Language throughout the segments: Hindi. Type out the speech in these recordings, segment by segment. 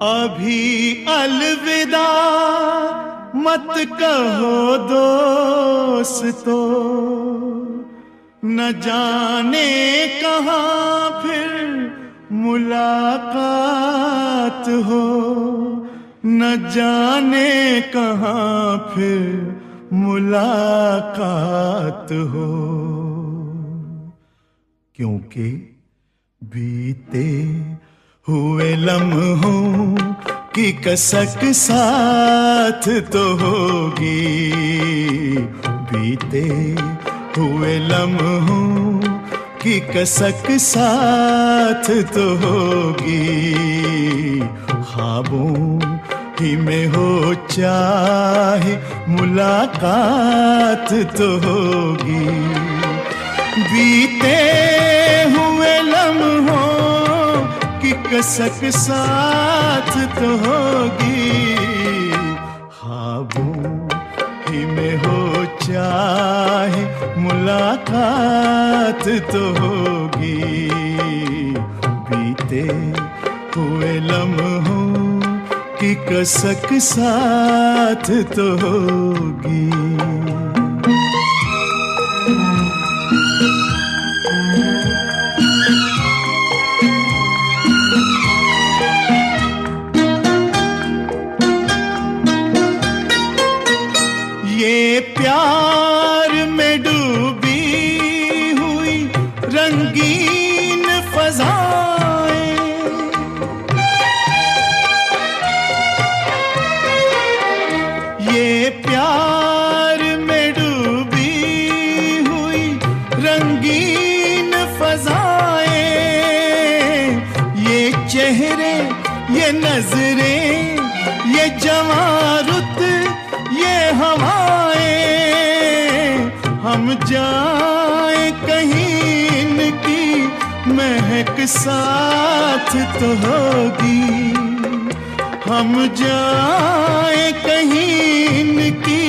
अभी अलविदा मत कहो दोस्तों, न जाने कहाँ फिर मुलाकात हो, न जाने कहाँ फिर मुलाकात हो। क्योंकि बीते हुए लम्हों की कसक साथ तो होगी, बीते हुए लम्हों की कसक साथ तो होगी। ख्वाबों ही में हो चाहे मुलाकात तो होगी, बीते हुए लम्हों की कसक साथ तो होगी। ख्वाबों ही में हो चाहे मुलाकात तो होगी, बीते हुए लम्हों की कसक साथ तो होगी। ये प्यार में डूबी हुई रंगीन फज़ाएं, ये प्यार में डूबी हुई रंगीन फज़ाएं, ये चेहरे, ये नजरें, ये जवारुत, ये हवाएं, हम जाए कहीं इनकी महक साथ तो होगी, हम जाए कहीं इनकी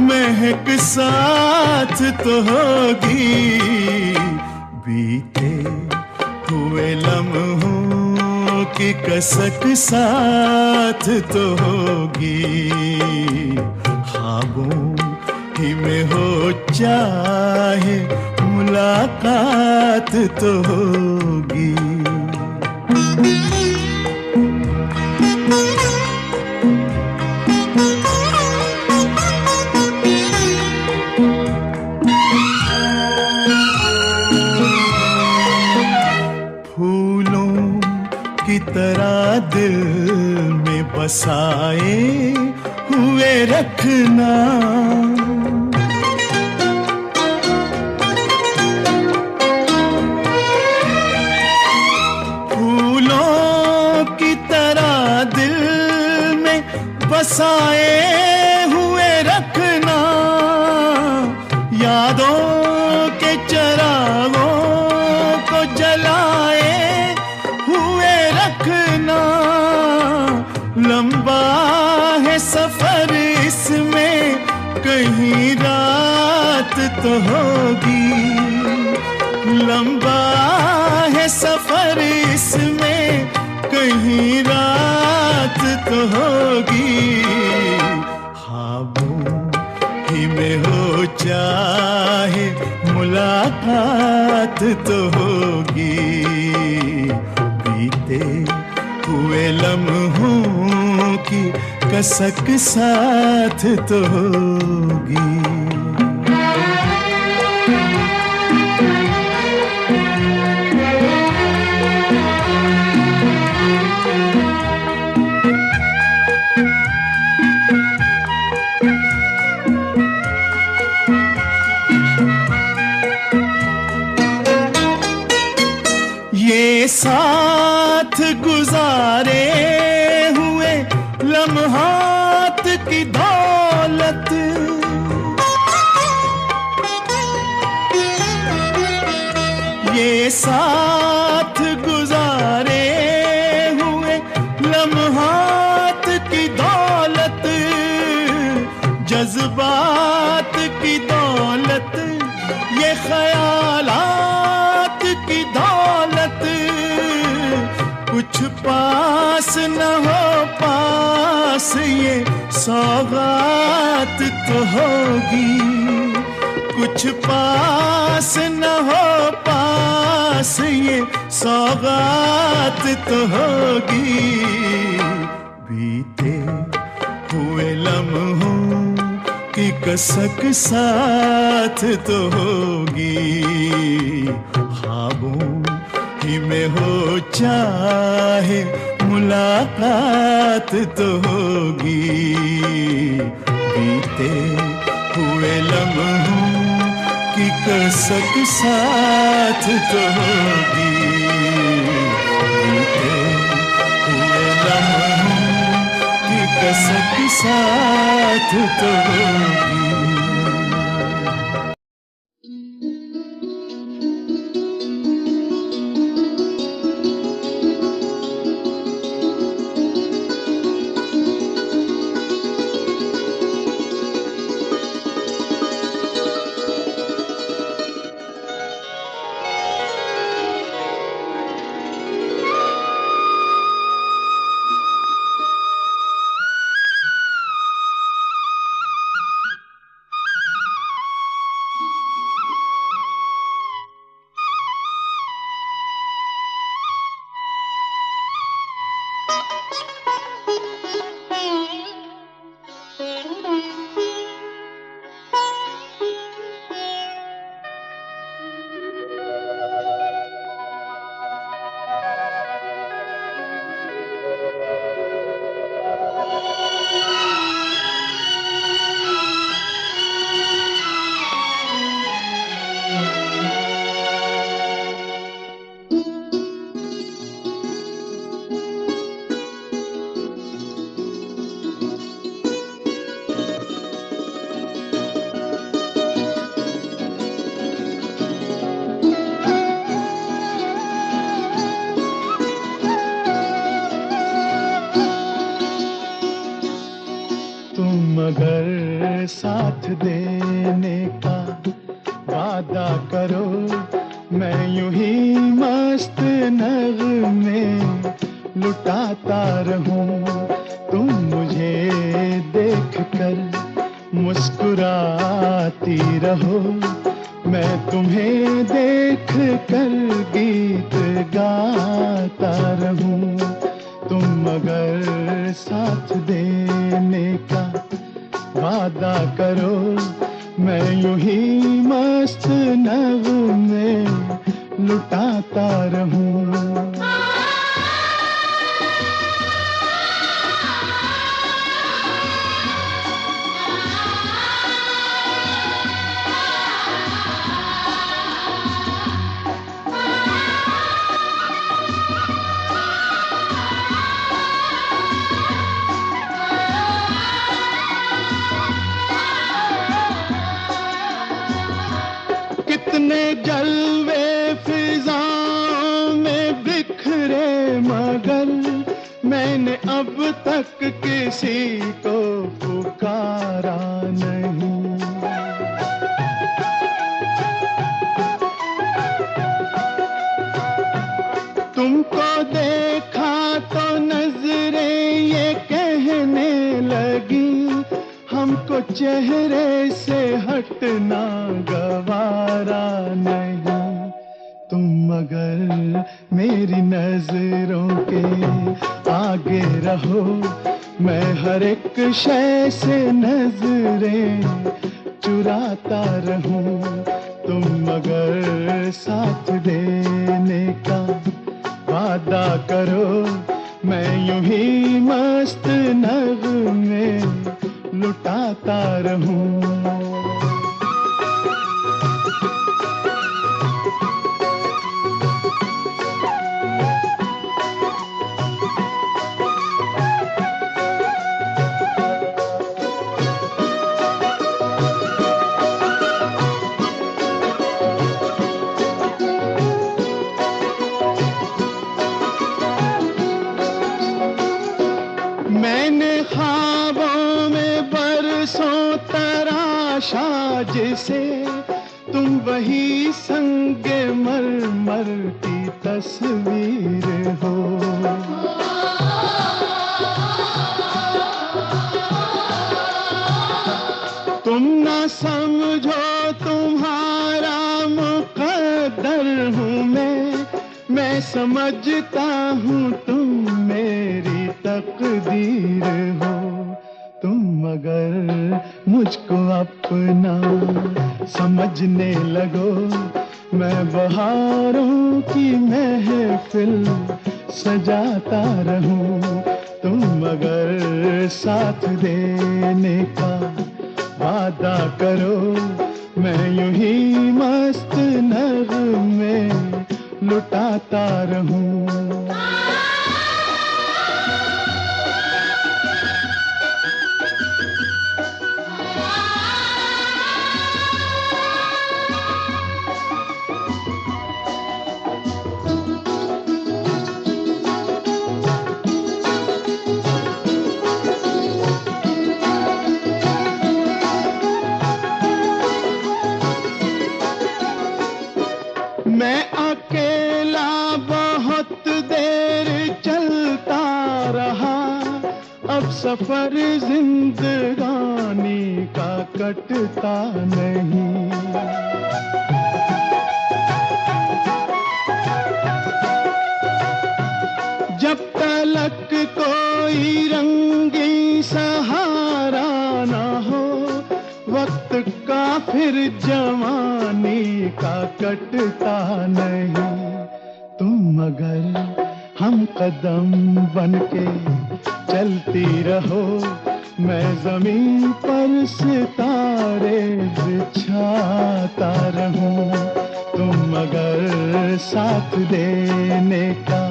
महक साथ तो होगी। बीते हुए लम्हों की कसक साथ तो होगी, ख्वाबों ही में हो चाहे मुलाकात तो होगी। फूलों की तरह दिल में बसाए हुए रखना, फूलों की तरह दिल में बसाए हुए रखना, यादों के चिरागों को जलाए हुए रखना। लंबा है सफर इसमें कहीं रात तो होगी, लंबा है सफर इसमें कहीं रात तो होगी। ख्वाबों ही में हो चाहे मुलाकात तो होगी, बीते हुए लम्हों की कसक साथ तो होगी। ये साथ गुजारे हुए लम्हात की दौलत, ये साथ गुजारे हुए लम्हात की दौलत, जज्बात की दौलत, ये ख्यालात की दौलत, कुछ पास न हो पास ये सौगात तो होगी, कुछ पास न हो पास ये सौगात तो होगी। बीते हुए लम्हों की कसक साथ तो होगी, ख्वाबों ही में हो चाहे मुलाकात तो होगी। बीते हुए लम्हों की कसक साथ तो होगी, बीते हुए लम्हों की कसक साथ तो होगी। मगर साथ देने का वादा करो, मैं यूं ही मस्त नगमे लुटाता रहूं। तुम मुझे देख कर मुस्कुराती रहो, मैं तुम्हें देख कर गीत गाता रहूं। तुम मगर साथ देने का वादा करो, मैं यूं ही मस्त नगमे लुटाता रहूं। कितने जलवे फिजाओं में बिखरे, मगर मैंने अब तक किसी को पुकारा नहीं। तुमको देखा तो नजरें ये कहने लगी, हमको चेहरे से हटना गवारा नहीं। तुम मगर मेरी नजरों के आगे रहो, मैं हर एक शय से नजरें चुराता रहूं। तुम मगर साथ देने का वादा करो, मैं यूं ही मस्त नगमे लुटाता रहूं। मैंने ख्वाबों में बरसों तराशा जिसे, तुम वही संगे मरमर की तरह तस्वीर हो। तुम ना समझो तुम्हारा मुकद्दर हूँ मैं समझता हूँ तुम मेरी तकदीर हो। तुम अगर मुझको अपना समझने लगो, मैं बहारों की महफिल सजाता रहूं। तुम अगर साथ देने का वादा करो, मैं यूं ही मस्त नगमे लुटाता रहूं। मैं अकेला बहुत देर चलता रहा, अब सफर जिंदगानी का कटता नहीं। जब तलक कोई रंगी सहारा न हो, वक्त का फिर जवानी का कटता नहीं। तुम अगर हम कदम बनके चलती रहो, मैं जमीन पर सितारे बिछाता रहूं। तुम अगर साथ देने का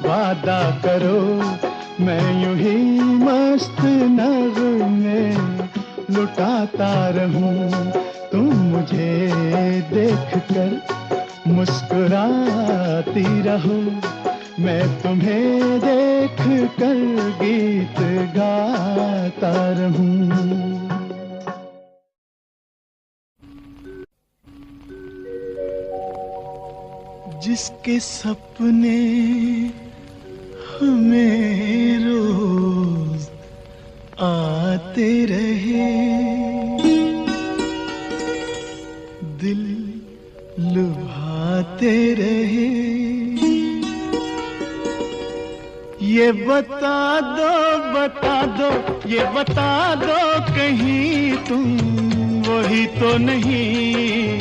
वादा करो, मैं यूं ही मस्त नगमे लुटाता रहूं। तुम मुझे देखकर मुस्कुराती रहो, मैं तुम्हें देखकर गीत गाता रहूं। जिसके सपने हमें रोज आते रहे, दिल लुभाते रहे। ये बता दो, ये बता दो कहीं तुम वही तो नहीं,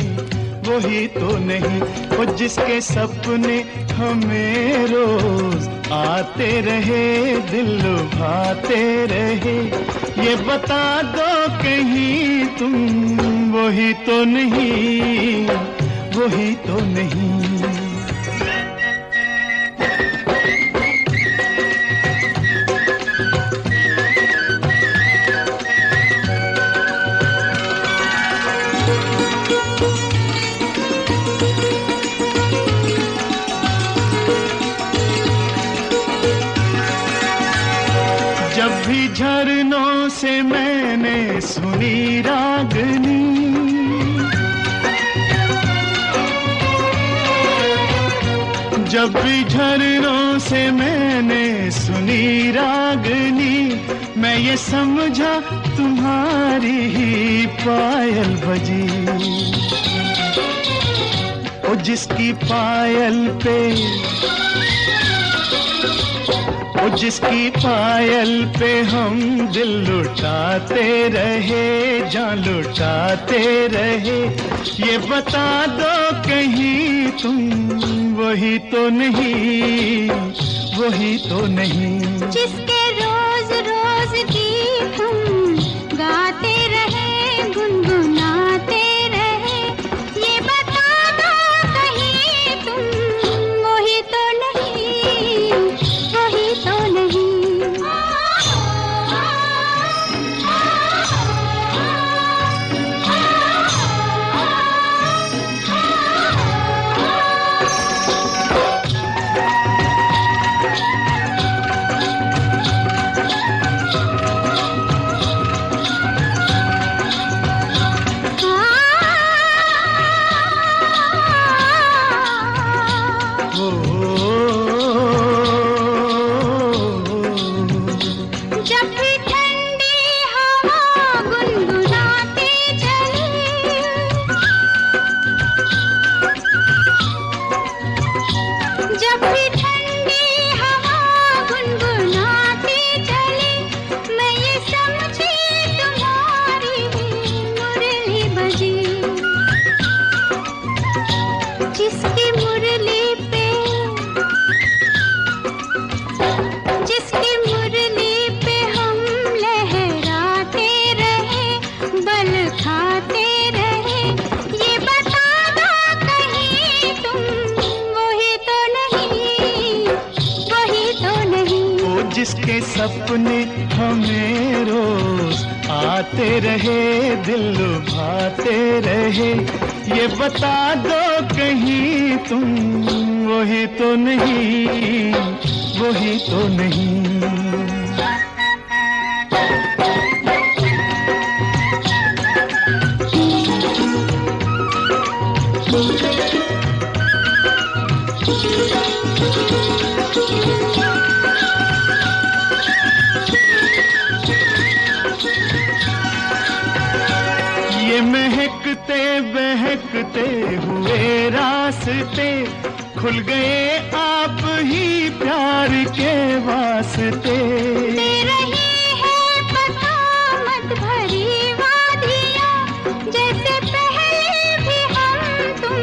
वही तो नहीं। वो जिसके सपने हमें रोज आते रहे, दिल लुभाते रहे। ये बता दो कहीं तुम वही तो नहीं, वही तो नहीं। जब भी झरनों से मैंने सुनी रागनी, जब भी झरनों से मैंने सुनी रागनी, मैं ये समझा तुम्हारी ही पायल बजी। ओ जिसकी पायल पे, ओ जिसकी पायल पे हम दिल लुटाते रहे, जान लुटाते रहे। ये बता दो कहीं तुम वही तो नहीं, वही तो नहीं। जिसके रोज रोज गीत हम गाते रहे, गुनगुनाते रहे। ये बता दो कहीं तुम वही तो नहीं, वही तो नहीं। जिसके सपने हमें रोज आते रहे, दिल लुभाते रहे, ये बता दो कहीं तुम वही तो नहीं, वही तो नहीं। ये महकते बहकते हुए रास्ते खुल गए आप ही प्यार के वास्ते। दे रही है बसामत भरी वादियाँ, जैसे पहले भी हम तुम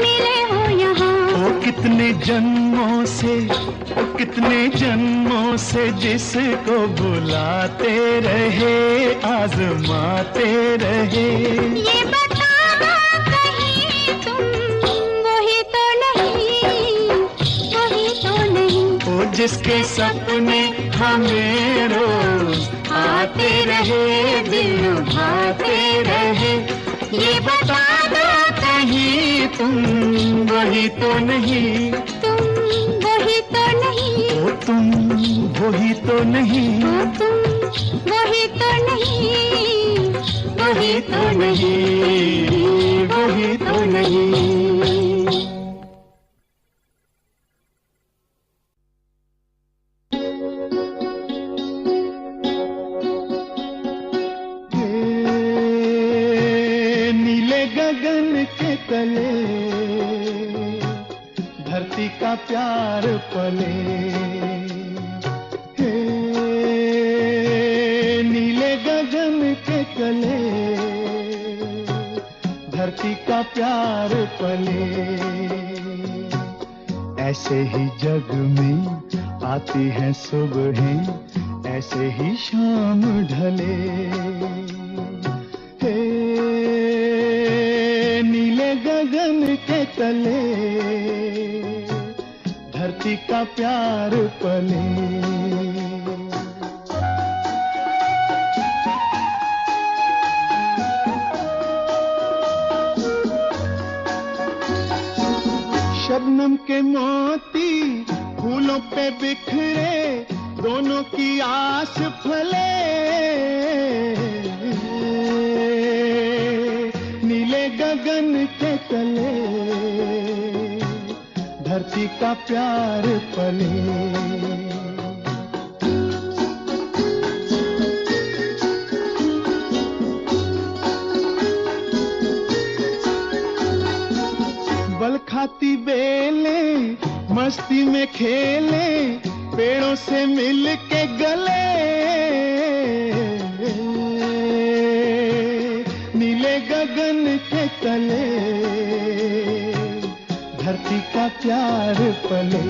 मिले हो यहाँ। ओ कितने जन्मों से, ओ कितने जन्मों से जिसको बुलाते रहे, आजमाते रहे। ये बताना कहीं तुम वही तो नहीं, वही तो नहीं। ओ जिसके सपने हमें रोज आते रहे, दिल लुभाते रहे, ये बता दो कहीं तुम वही तो नहीं, तुम वही तो नहीं, ओ तुम वही तो नहीं, ओ तुम वही तो नहीं, वही तो नहीं, वही तो नहीं। नीले गगन के तले धरती का प्यार पले, हे नीले गगन के तले धरती का प्यार पले। ऐसे ही जग में आती हैं सुबहें, ऐसे ही शाम ढले, हे नीले गगन के तले धरती का प्यार पले। शबनम के मोती फूलों पे बिखरे, दोनों की आस फले, नीले गगन के तले धरती का प्यार पले। बल खाती बेले मस्ती में खेले, पेड़ों से मिल के गले, नीले गगन के तले धरती का प्यार पले।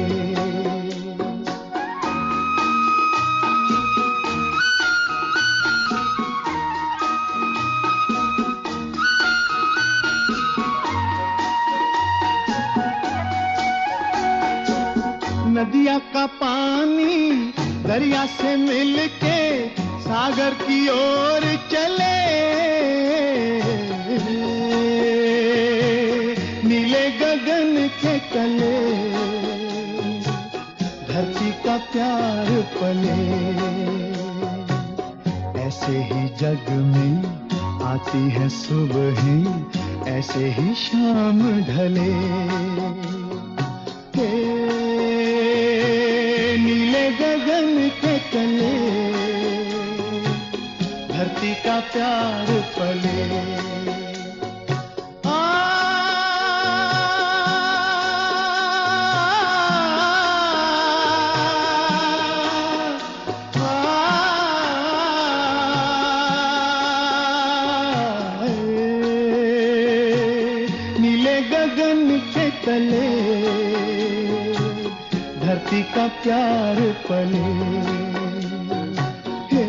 नदिया का पानी दरिया से मिलके सागर की ओर चले, नीले गगन के तले धरती का प्यार पले। ऐसे ही जग में आती है सुबहें, ऐसे ही शाम ढले, नीले गगन के तले धरती का प्यार पले। नीले गगन के तले धरती का प्यार पले, हे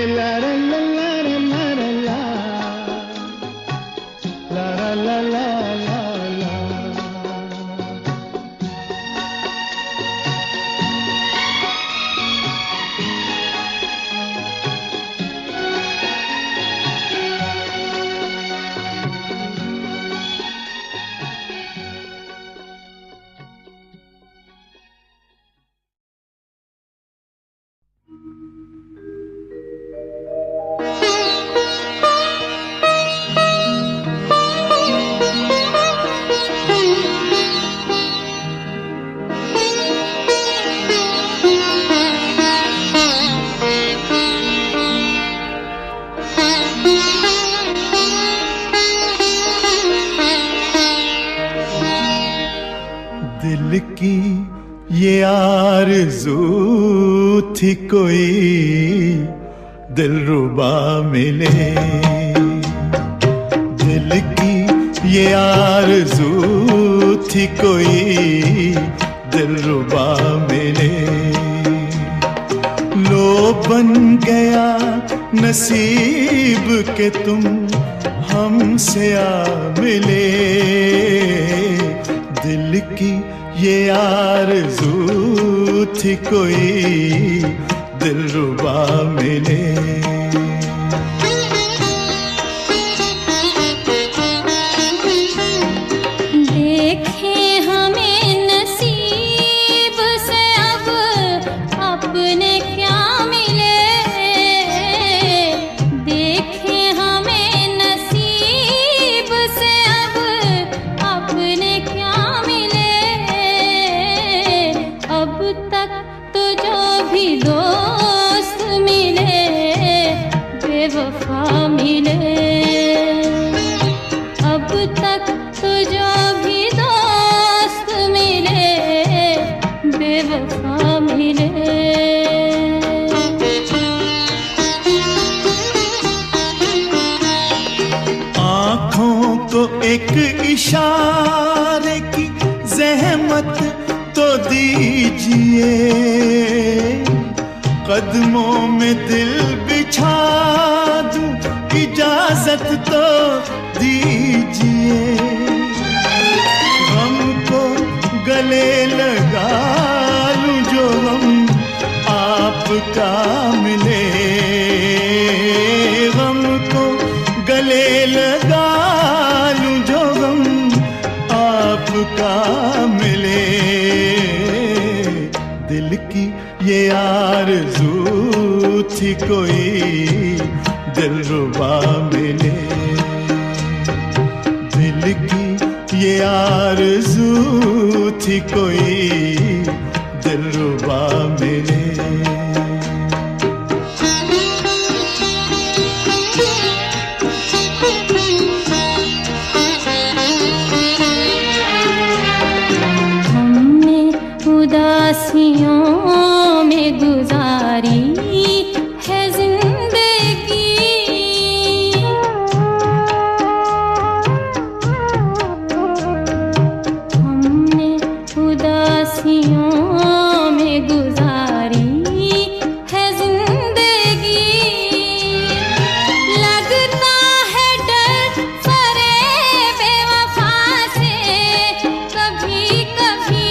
ला ला ला ला ला ला ला ला ला ला ला। आरज़ू थी कोई दिलरुबा मिले, दिल की ये आरज़ू थी कोई दिलरुबा मिले। लो बन गया नसीब के तुम हमसे आ मिले, दिल की ये आरज़ू थी कोई दिलरुबा मिले। एक इशारे की ज़हमत तो दीजिए, कदमों में दिल बिछा दूं इजाज़त तो दीजिए। हमको गले लगा लूं जो हम आपका मिले, हमको गले लगा का मिले, दिल की ये आरज़ू थी कोई दिलरुबा मिले, दिल की ये आरज़ू थी कोई दिलरुबा मिले। उदासियों में गुजारी है जिंदगी, हमने उदासियों में गुजारी है जिंदगी। लगता है डर फरेब बेवफा से कभी कभी,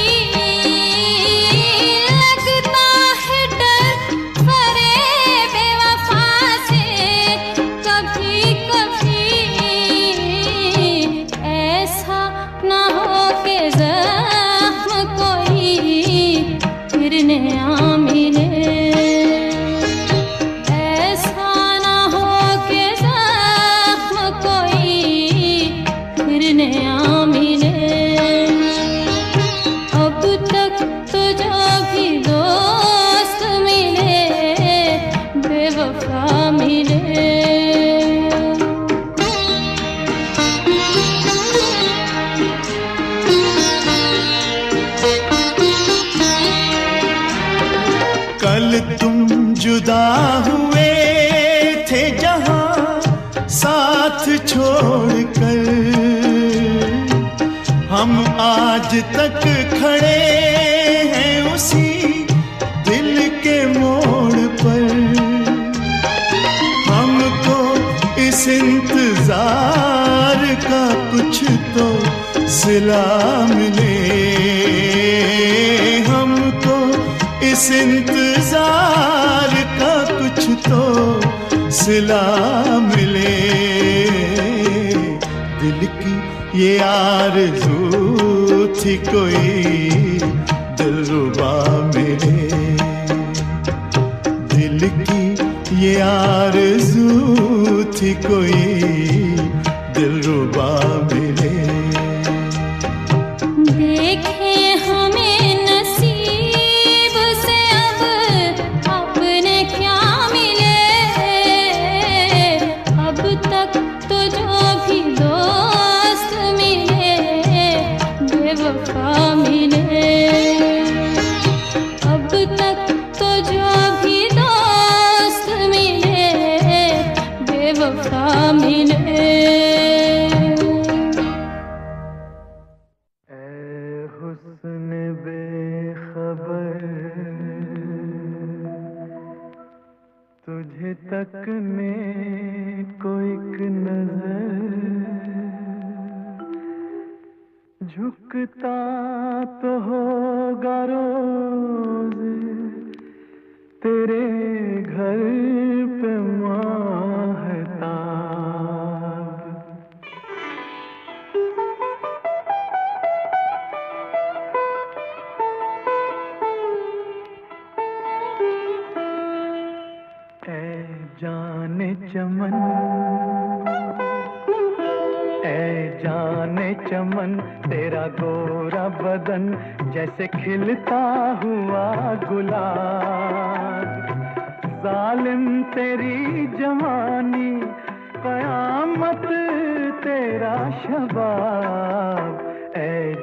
कल तुम जुदा हुए थे जहां साथ छोड़कर, हम आज तक खड़े हैं उसी दिल के मोड़ पर। हमको इस इंतजार का कुछ तो सिला मिले, हमको इस इंतजार का कुछ तो सिला मिले, दिल की ये आरज़ू थी कोई दिलरुबा मिले, दिल की ये आरज़ू थी कोई दिलरुबा मिले। देखे हमें नसीब से अब अपने क्या मिले, अब तक तो जो भी दोस्त मिले बेवफा मिले, अब तकने को एक नजर, झुकता तो होगा रोज तेरे घर पे माहताब। ऐ जाने चमन, ऐ जाने चमन, तेरा गोरा बदन जैसे खिलता हुआ गुलाब। जालिम तेरी जवानी, कयामत तेरा शबाब। ऐ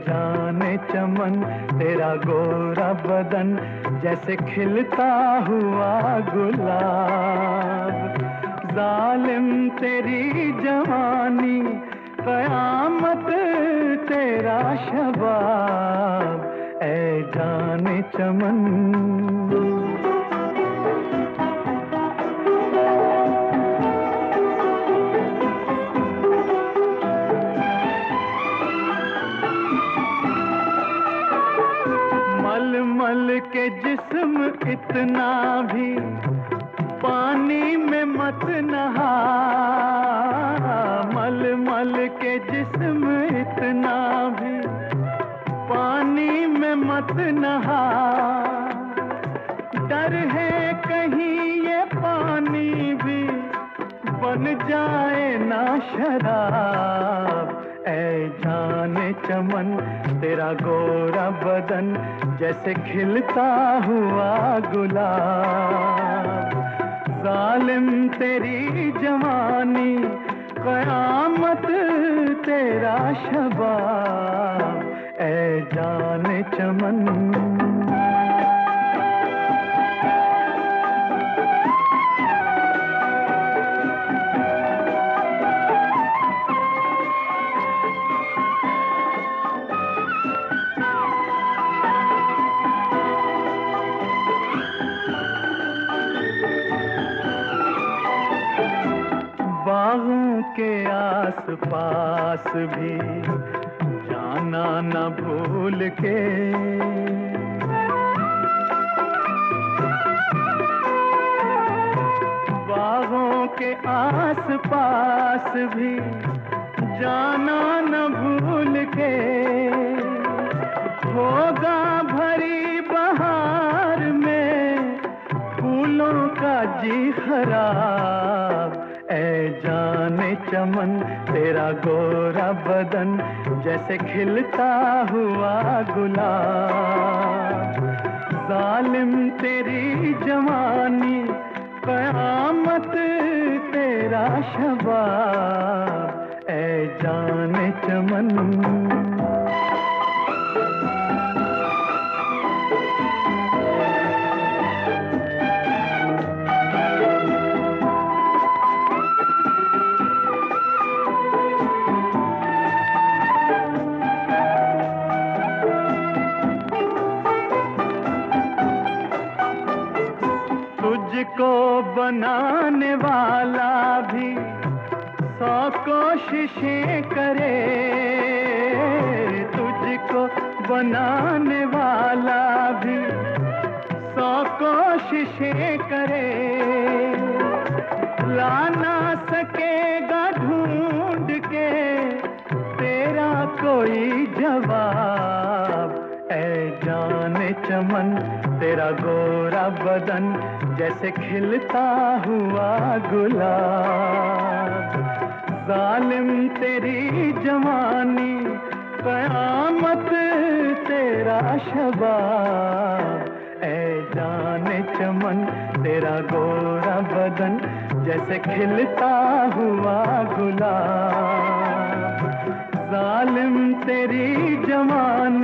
जाने चमन, तेरा गोरा बदन जैसे खिलता हुआ गुलाब। जालिम तेरी जवानी, कयामत तेरा शबाब। ऐ जाने चमन, मल के जिस्म इतना भी पानी में मत नहा। मल मल के जिस्म इतना भी पानी में मत नहा। डर है कहीं ये पानी भी बन जाए ना शराब। ऐ जाने चमन, तेरा गोरा बदन जैसे खिलता हुआ गुलाब। जालिम तेरी जवानी, कयामत तेरा शबाब। ऐ जाने चमन, बागों के आस पास भी जाना न भूल के। बागों के आस पास भी जाना न भूल के। होगा भरी बहार में फूलों का जी खराब। ऐ जाने चमन, तेरा गोरा बदन जैसे खिलता हुआ गुलाब। जालिम तेरी जवानी, कयामत तेरा शबाब। ऐ जाने चमन, तुझको बनाने वाला भी 100 कोशिशें करे। तुझको बनाने वाला भी 100 कोशिशें करे। ला ना सकेगा ढूंढ के तेरा कोई जवाब। ऐ जाने चमन, तेरा गोरा बदन जैसे खिलता हुआ गुलाब। जालिम तेरी जवानी, कयामत तेरा शबाब। ऐ जाने चमन, तेरा गोरा बदन जैसे खिलता हुआ गुलाब। जालिम तेरी जवानी,